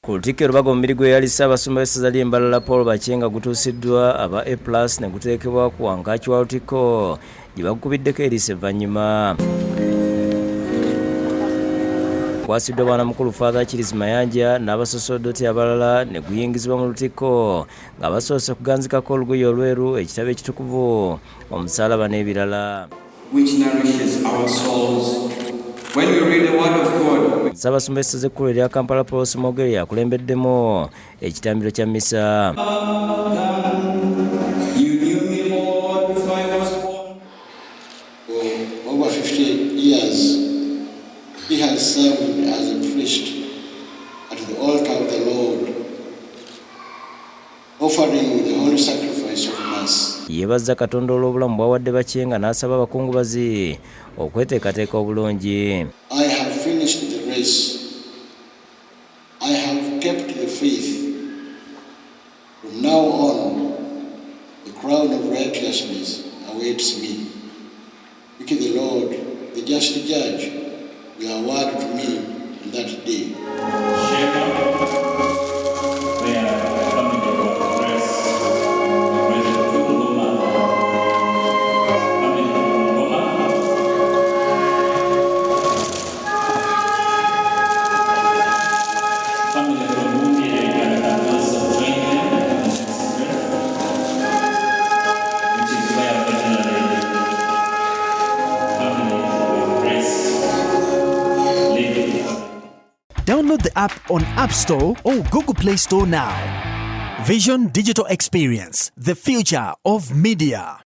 Ku lutikko Lubaga omubiri gwe yali Ssaabasumba w'essaza ly'Embalala Paul Bakyenga gutuusiddwa aba A+ ne guteekebwa ku wankaaki wa lutikko gye bagukubiddeko eriiso evvannyuma. Kwasiddwa bwanamukulu Father Kirizi Mayanja n'abasaseredoti abalala ne guyingizibwa mu lutikko nga basoose kuganzikako olugoye olweru, ekitabo ekitukuvu, omusaalaba n'ebirala. Which nourishes our souls. When we read the word of God, Ssaabasumba essaza ekkulu erya Kampala Paul Smogere yakulembeddemu ekitambiro kya mmisa. you knew me, Lord, before I was born. For over 50 years, he has served as a priest at the altar of the Lord, offering the holy sacrifice of Mass. Yeebazza Katonda olw'obulamu bw'awadde Bakyenga n'asaba abakungubazi okweteekateeka obulungi. I have finished the race. I have kept the faith. From now on, the crown of righteousness awaits me, which the Lord, the just judge, will award to me on that day. Download the app on App Store or Google Play Store now. Vision Digital Experience, the future of media.